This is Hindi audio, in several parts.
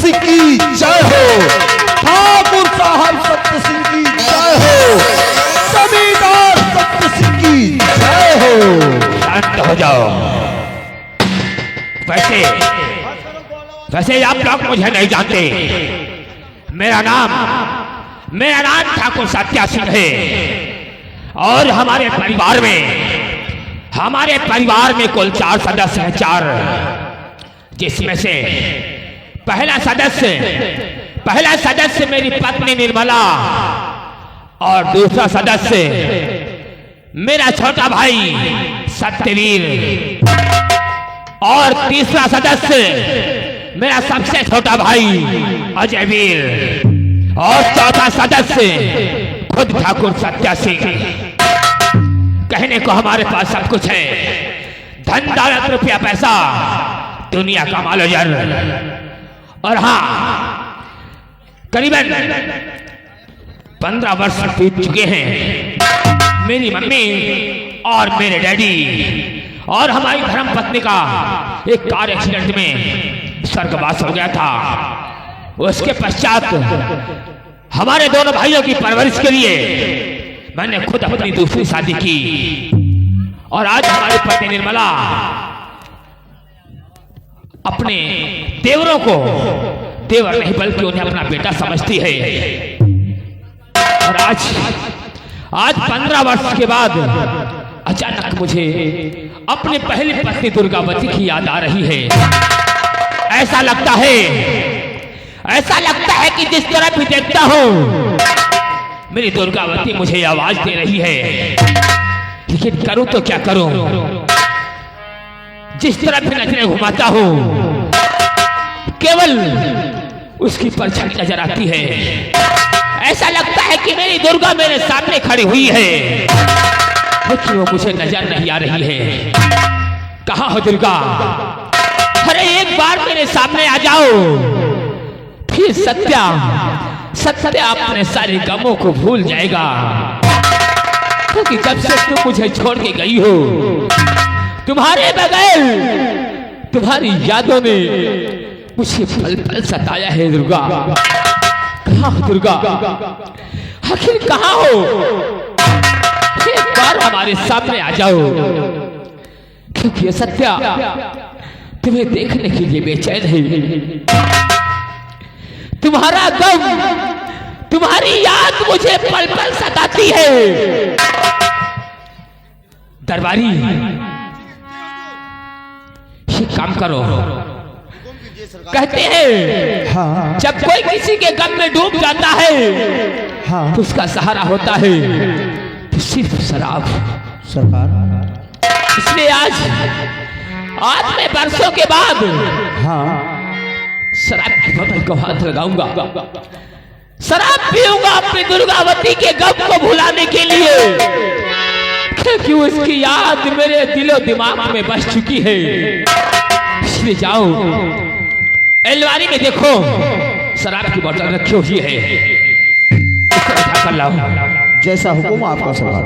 सिंह की जय हो, ठाकुर साहब सत्य सिंह की जय हो, जमींदार सत्य सिंह की जय हो। शांत हो जाओ। वैसे आप लोग मुझे नहीं जानते। मेरा नाम ठाकुर सत्या सिंह है और हमारे परिवार में कुल 4 सदस्य हैं। 4, जिसमें से पहला सदस्य मेरी पत्नी निर्मला और दूसरा सदस्य मेरा छोटा भाई सत्यवीर और तीसरा सदस्य मेरा सबसे छोटा भाई अजयवीर और चौथा सदस्य खुद ठाकुर सत्या सिंह। कहने को हमारे पास सब कुछ है, धन दौलत रुपया पैसा दुनिया का मालो जर। और हाँ, करीबन 15 वर्ष बीत चुके हैं। मेरी मम्मी और मेरे डैडी और हमारी धर्म पत्नी का एक कार एक्सीडेंट में स्वर्गवास हो गया था। उसके पश्चात हमारे दोनों भाइयों की परवरिश के लिए मैंने खुद अपनी दूसरी शादी की और आज हमारी पत्नी निर्मला अपने देवरों को देवर नहीं बल्कि उन्हें अपना बेटा समझती है। और आज 15 वर्ष के बाद अचानक मुझे अपनी पहली पत्नी दुर्गावती की याद आ रही है। ऐसा लगता है कि जिस तरह भी देखता हूँ मेरी दुर्गावती मुझे आवाज दे रही है, लेकिन करूं तो क्या करूं। जिस तरह भी नजरें घुमाता हूं केवल उसकी परछाई नजर आती है। ऐसा लगता है कि मेरी दुर्गा मेरे सामने खड़ी हुई है, लेकिन वो मुझे नजर नहीं आ रही है। कहाँ हो दुर्गा? अरे एक बार मेरे सामने आ जाओ, फिर सत्या अपने सारे गमों को भूल जाएगा। क्योंकि जब से तुम मुझे छोड़ के गई हो, तुम्हारे बगैर तुम्हारी यादों ने मुझे पल पल सताया है। दुर्गा कहाँ हो? दुर्गा आखिर कहाँ हो? एक बार हमारे सामने आ जाओ, क्योंकि सत्या तुम्हें देखने के लिए बेचैन है। तुम्हारा गम, तुम्हारी याद मुझे पल पल सताती है। दरबारी ये काम करो। कहते हैं हाँ। जब कोई किसी के गम में डूब जाता है हाँ। तो उसका सहारा होता है तो सिर्फ शराब। सरकार इसलिए आज मैं बरसों के बाद हाँ शराब की बोतल को हाथ लगाऊंगा, शराब पीऊंगा अपनी दुर्गावती के गम को भुलाने के लिए, क्योंकि उसकी याद मेरे दिलो दिमाग में बस चुकी है। इसलिए जाओ अलमारी में देखो, शराब की बोतल रखी हुई है, उसको उठा कर लाओ। जैसा हुक्म आपका सरकार।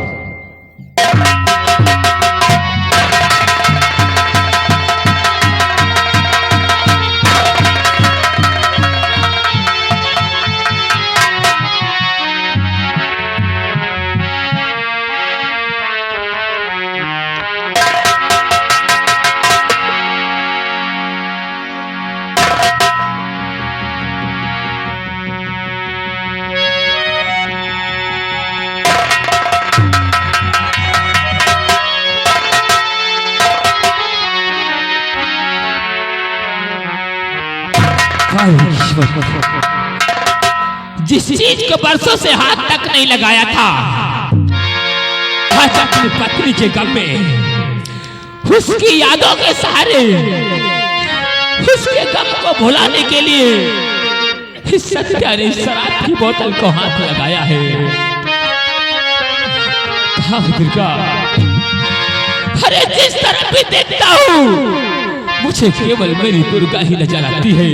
जिस चीज को बरसों से हाथ तक नहीं लगाया था, आज अपनी पत्नी के गम में उसकी यादों के सहारे उसके गम को भुलाने के लिए इस सत्या ने शराब की बोतल को हाथ लगाया है। हाँ दुर्गा, अरे जिस तरह भी देखता हूँ मुझे केवल मेरी दुर्गा ही नजर आती है।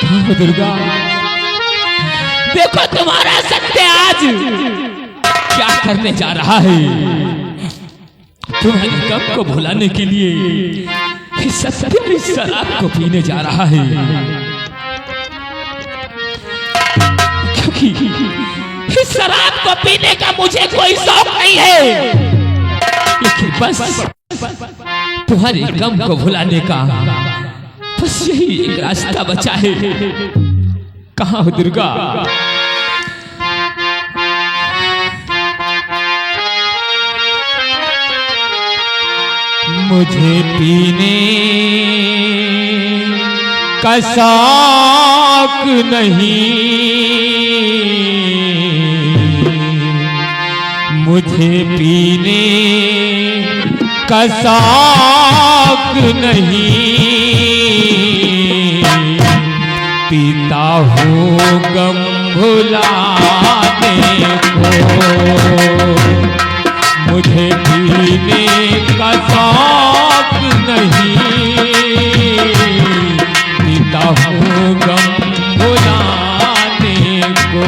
हाँ दुर्गा, देखो तुम्हारा सत्य आज क्या करने जा रहा है। तुम्हारे गम को भुलाने के लिए इस सत्य में शराब को पीने जा रहा है। इस शराब को पीने का मुझे कोई शौक नहीं है, लेकिन बस तुम्हारे गम को भुलाने का बस यही एक रास्ता बचा है। कहाँ हो दुर्गा? मुझे पीने का शौक नहीं, मुझे पीने का शौक नहीं, पीता हूँ गम भुलाने को, मुझे पीने का शौक नहीं, पीता हूँ गम भुलाने को।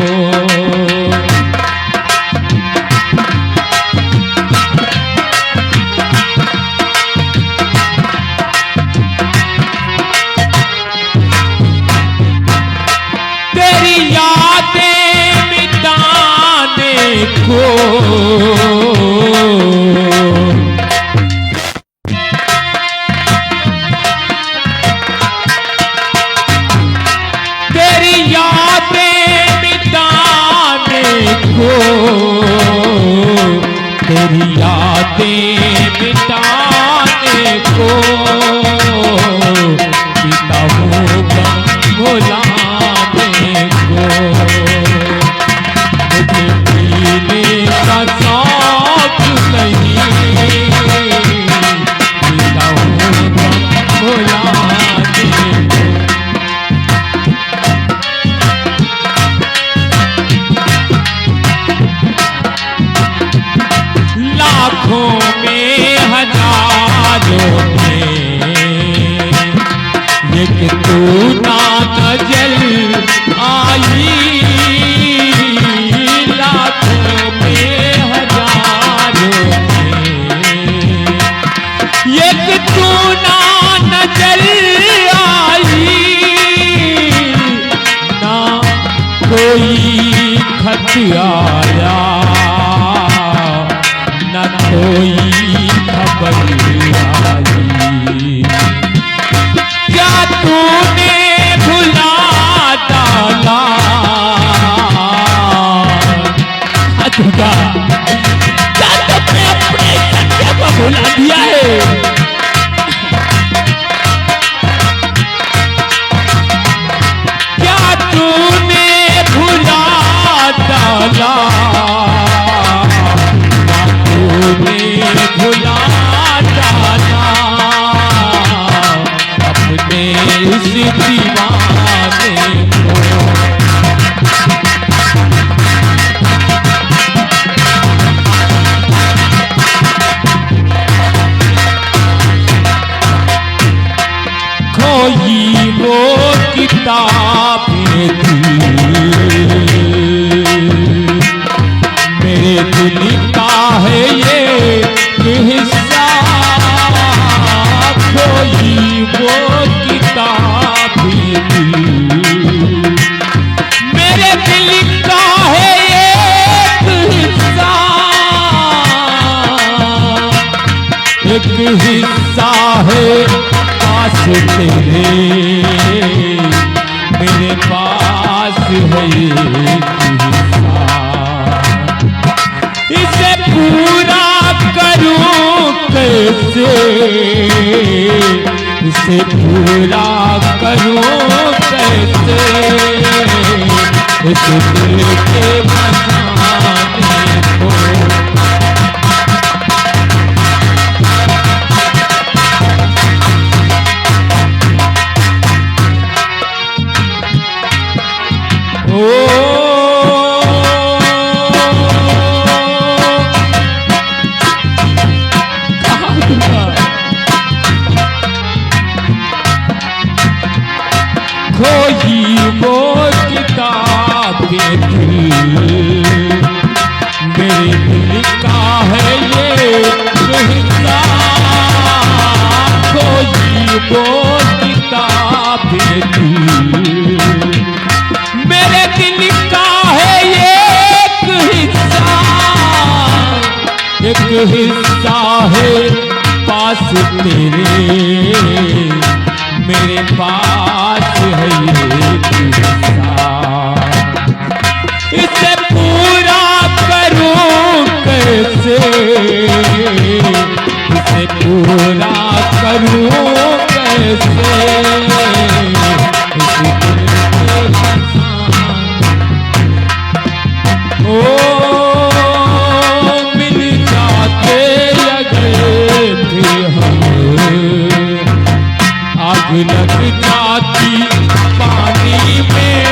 तेरी यादें मिटाने को, तेरी यादें मिटाने को, पीता हूँ गम भुलाने को, मुझे पीने का शौक नहीं, पीता हूँ गम भुलाने को। लाखों में हजारों में एक तू ना नजर आई, लाखों में हजारों में एक तू ना नजर आई, ना कोई खत आया, न कोई खबर आई, क्या तूने भुला डाला? दुर्गा, क्या तुमने अपने सत्य को भुला दिया है? क्या तूने भुला डाला? भुला जाना अपने उस दीवाने को। खोई वो किताबें थी मेरे दिल का है ये हिस्सा, कोई वो किताब थी मेरे दिल का है एक हिस्सा, एक हिस्सा है पास तेरे, मेरे पास है एक हिस्सा, इसे पूरा करूं कैसे, इसे पूरा करूं कैसे, इस दिल के मनाने को। खोई वो किताबें थी मेरे दिल का है ये हिस्सा, खोई वो किताबें थी मेरे दिल का है ये है पास तेरे, मेरे पास है ये किस्सा, इसे पूरा करूं कैसे, इसे पूरा करूं कैसे, इसे ओ मिल जाते अगर थे हम, आग लग जाती पानी में,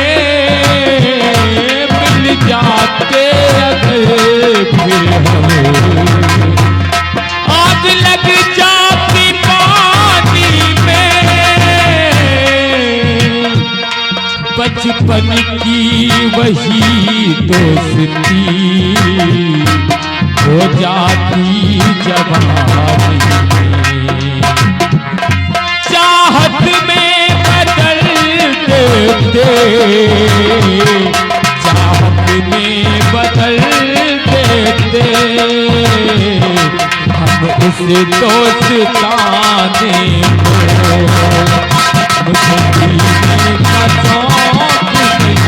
मिल जाते अगर थे हम, आग लग जाती पानी में, बचपन की वही दोस्ती हो जाती जवानी में, चाहत में बदल देते, चाहत में बदल देते, हम उस दोस्ताने को, मुझे जीने का शौक नहीं,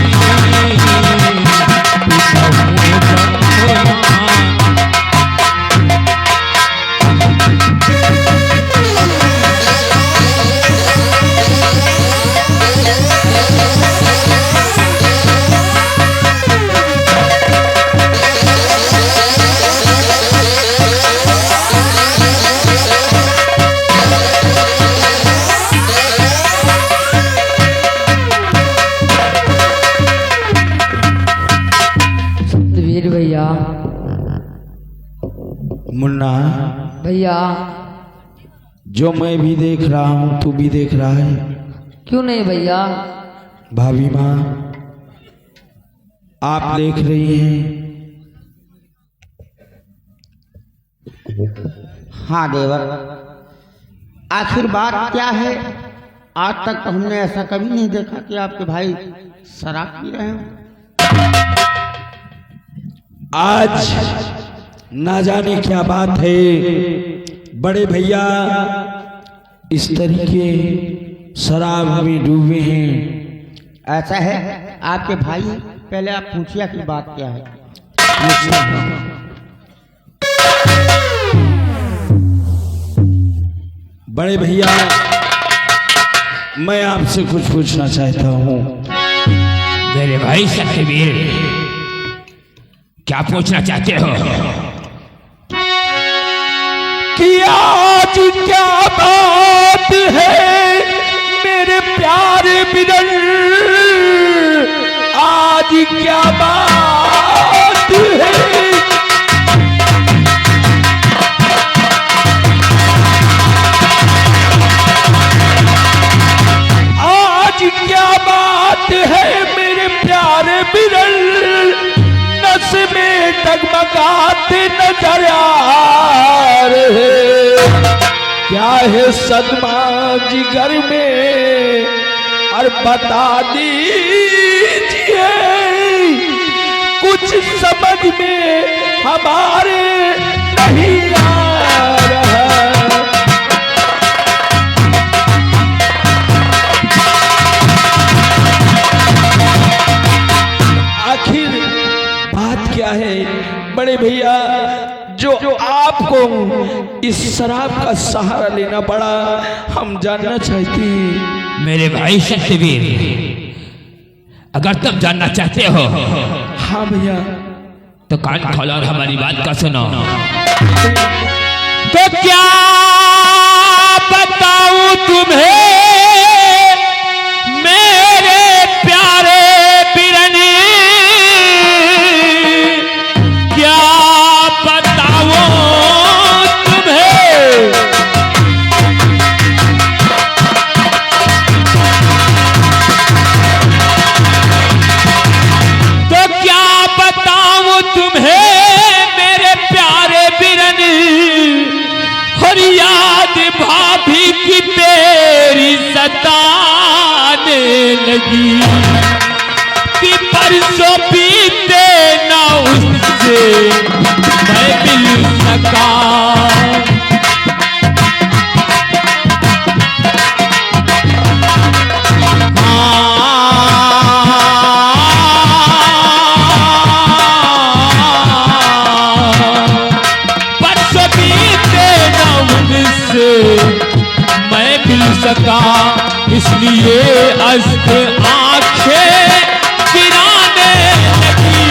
वीर भैया, मुन्ना, भैया जो मैं भी देख रहा हूँ तू भी देख रहा है। क्यों नहीं भैया? भाभी माँ आप देख रही हैं। हाँ देवर, आखिर बात क्या है? आज तक हमने ऐसा कभी नहीं देखा कि आपके भाई शराब पी रहे हैं। आज ना जाने क्या बात है, बड़े भैया इस तरीके शराब में डूबे हैं। ऐसा है आपके भाई, पहले आप पूछिए कि बात क्या है। बड़े भैया मैं आपसे कुछ पूछना चाहता हूँ। मेरे भाई सत्यवीर, क्या पूछना चाहते हो? कि आज क्या बात है मेरे प्यारे बिरन, आज क्या बात है? आज क्या बात है मेरे प्यारे बिरन, नस में डगमगाते नजर आ रहे, क्या है सदमा जिगर में और बता दीजिए, कुछ समझ में हमारे नहीं आ रहा। आखिर बात क्या है बड़े भैया, जो आपको इस शराब का सहारा लेना पड़ा, हम जानना चाहते हैं। मेरे भाई सत्यवीर, अगर तुम जानना चाहते हो हाँ भैया, तो कान खोलो और हमारी बात का सुनो। तो क्या बताऊं तुम्हें मेरे प्यारे बिरनी, क्या बताऊं तुम्हें, तो क्या बताऊं तुम्हें मेरे प्यारे बिरनी, और याद भाभी की तेरी सताने लगी, कि परसों बीते ना उससे मैं मिल सका, सका, इसलिए अस्त आंखें गिराने लगी।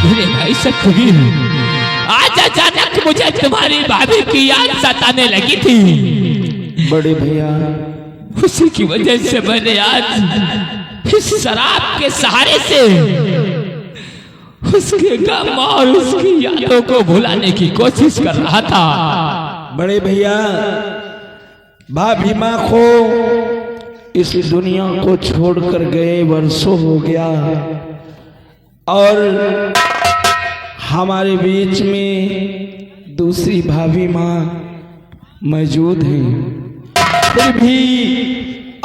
मेरे भाई सतबीर, आज अचानक मुझे तुम्हारी भाभी की याद सताने लगी थी। बड़े भैया, उसी की वजह से मैंने आज इस शराब के सहारे से उसके गम और उसकी यादों को भुलाने की कोशिश कर रहा था। बड़े भैया, भाभी माँ को इस दुनिया को छोड़कर गए वर्षों हो गया और हमारे बीच में दूसरी भाभी माँ मौजूद हैं। फिर भी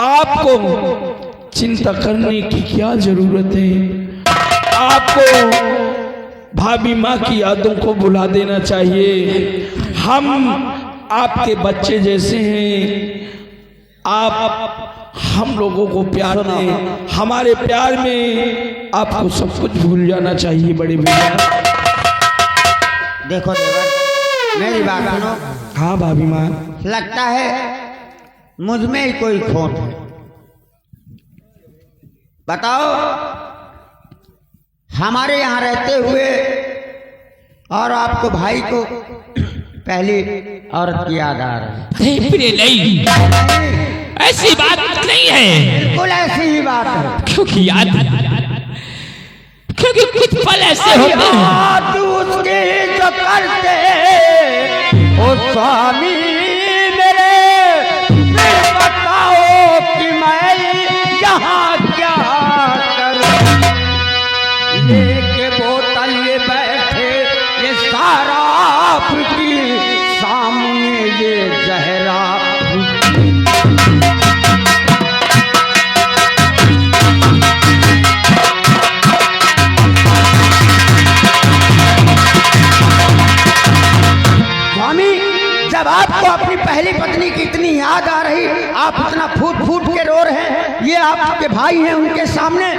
आपको चिंता करने की क्या जरूरत है? आपको भाभी माँ की यादों को भुला देना चाहिए। हम आपके बच्चे जैसे हैं, आप हम लोगों को प्यार दें। हमारे प्यार में आपको सब कुछ भूल जाना चाहिए। बड़े भैया, देखो देवर, मेरी बात सुनो। हाँ भाभी माँ, लगता है मुझ में ही कोई खोट है। बताओ, हमारे यहाँ रहते हुए और आपको भाई को पहली औरत की याद आ रही है? नहीं, ऐसी बात नहीं है। बिल्कुल ऐसी ही बात है। क्योंकि याद, क्योंकि कुछ पल ऐसे होते हैं। याद उसके जो करते ओ स्वामी मेरे, फिर बताओ कि मैं यहाँ क्या करूं। लेके बोतल ये बैठे ये शराब की, सामने ये जहरा। जब आपको अपनी पहली पत्नी की इतनी याद आ रही, आप इतना फूट फूट के रो रहे हैं, ये आपके भाई हैं उनके सामने,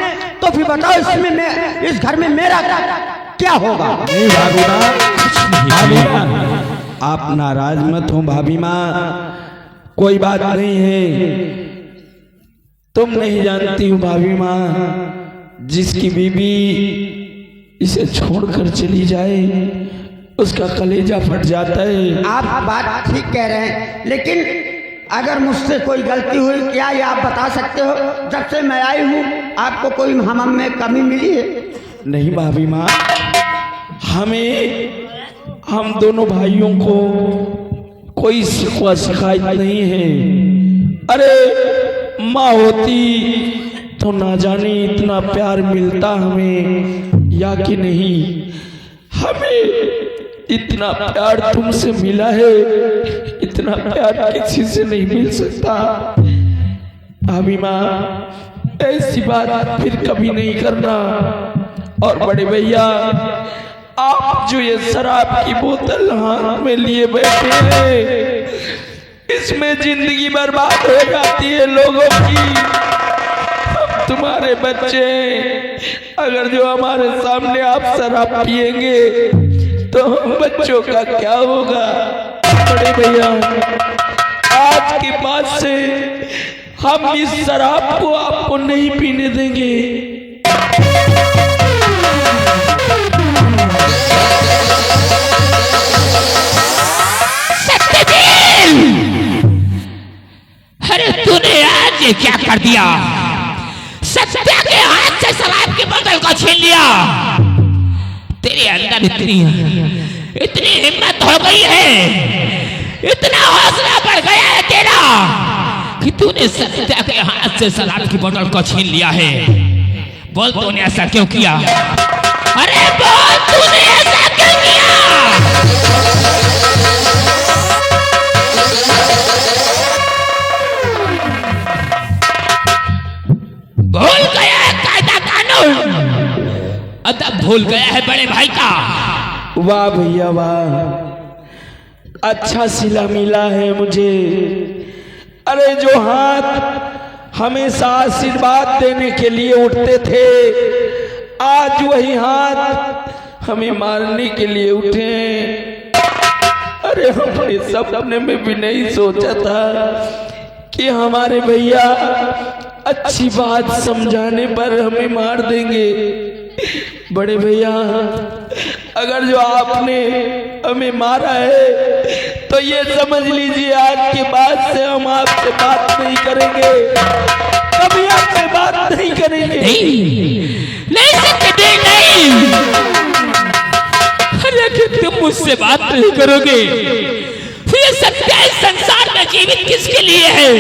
तो फिर बताओ इसमें इस घर में मेरा क्या होगा? नहीं भाभी माँ, आप नाराज मत हो। भाभी माँ, कोई बात नहीं है। तुम नहीं जानती हो भाभी माँ, जिसकी बीवी इसे छोड़कर चली जाए उसका कलेजा फट जाता है। आप बात ठीक कह रहे हैं, लेकिन अगर मुझसे कोई गलती हुई, क्या ये आप बता सकते हो? जब से मैं आई हूँ आपको कोई हम में कमी मिली है? नहीं भाभी माँ, हम दोनों भाइयों को कोई शिकवा शिकायत नहीं है। अरे माँ होती तो ना जाने इतना प्यार मिलता हमें या कि नहीं। हमें इतना प्यार तुमसे मिला है, इतना प्यार किसी से नहीं मिल सकता। भाभी माँ, ऐसी बात फिर कभी नहीं करना। और बड़े भैया, आप जो ये शराब की बोतल हाथ में लिए बैठे हैं, इसमें जिंदगी बर्बाद हो जाती है लोगों की। हम तुम्हारे बच्चे, अगर जो हमारे सामने आप शराब पिएंगे तो हम बच्चों का क्या होगा? बड़े भैया, आज के बाद से हम इस शराब को आपको नहीं पीने देंगे। अरे तूने आज ये क्या कर दिया? सत्या के हाथ से शराब की बोतल को छीन लिया। तेरे अंदर इतनी हिम्मत हो गई है, इतना हौसला बढ़ गया है तेरा कि तूने सत्या के हाथ से शराब की बोतल को छीन लिया है। बोल, तूने ऐसा क्यों किया? अरे बोल, तूने ऐसा क्यों किया? भूल गया है कायदा कानून, अदब भूल गया है बड़े भाई का। वाह भैया वाह, अच्छा सिला मिला है मुझे। अरे जो हाथ हमेशा आशीर्वाद देने के लिए उठते थे, आज वही हाथ हमें मारने के लिए उठे। अरे हमने सपने में भी नहीं सोचा था कि हमारे भैया अच्छी बात समझाने पर हमें मार देंगे। बड़े भैया, अगर जो आपने हमें मारा है तो ये समझ लीजिए आज के बाद से हम आपसे बात नहीं करेंगे, कभी आपसे बात नहीं करेंगे। नहीं सकते, नहीं। अरे तुम मुझसे बात नहीं करोगे फिर सत्य इस संसार में जीवित किसके लिए है?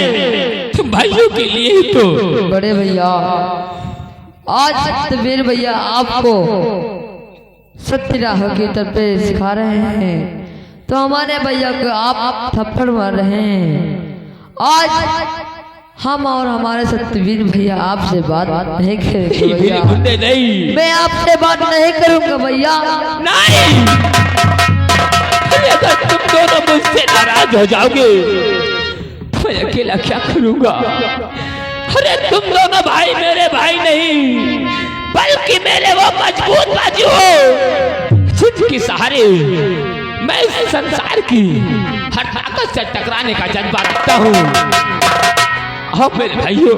तुम भाइयों के लिए ही तो। बड़े भैया, आज सत्यवीर भैया आपको सत्य राह की तरफ सिखा रहे हैं तो हमारे भैया को आप थप्पड़ मार रहे हैं। आज हम और हमारे सत्यवीर भैया आपसे बात नहीं करेंगे भैया। नहीं, मैं आपसे बात नहीं करूंगा भैया। नहीं, अगर तुम दोनों मुझसे नाराज हो जाओगे तो मैं अकेला क्या करूंगा? अरे तुम दोनों भाई मेरे भाई नहीं बल्कि मेरे वो मजबूत बाजू हो जिनके सहारे मैं इस संसार की हर ताकत से टकराने का जज्बा रखता हूँ। अब मेरे भाइयों,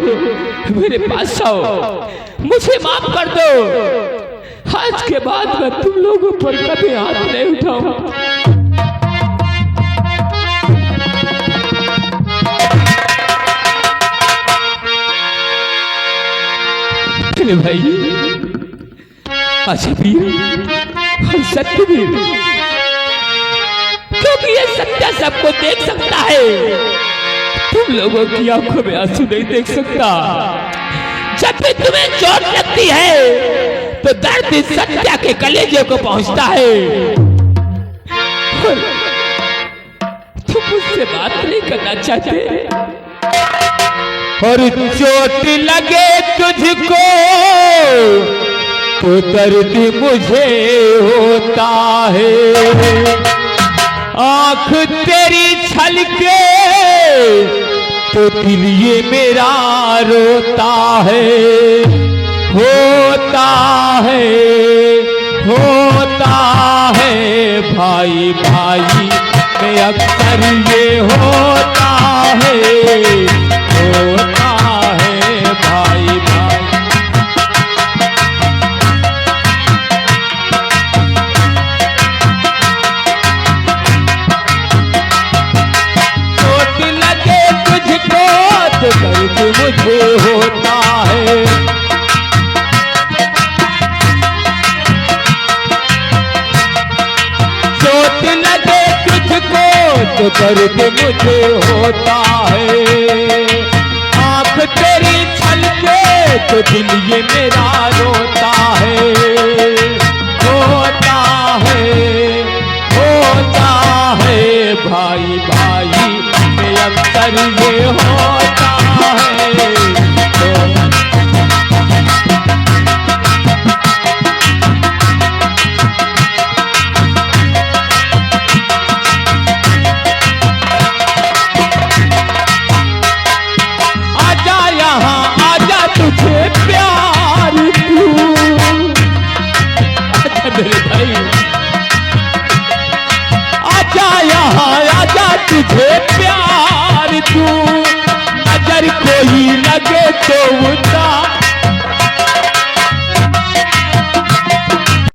मेरे पास आओ, मुझे माफ कर दो। आज के बाद मैं तुम लोगों पर कभी हाथ नहीं उठाऊंगा। मेरे भाई अजबीर और सत्यवीर, क्योंकि ये सत्य सबको देख सकता है, तुम लोगों की आंखों में आंसू नहीं देख सकता। जब भी तुम्हें चोट लगती है तो दर्द इस सत्या के कलेजे को पहुंचता है। तुम मुझसे बात नहीं करना चाहते और चोट लगे तुझको तो दर्द मुझे होता है। आंख तेरी छलके तो दिल ये मेरा रोता है। होता है भाई भाई में अक्सर ये होता है भाई भाई। चोट लगे तुझको तो दर्द मुझे होता है। चोट लगे तुझको तो दर्द मुझे होता है। आँख तेरी छलके तो दिल ये मेरा रो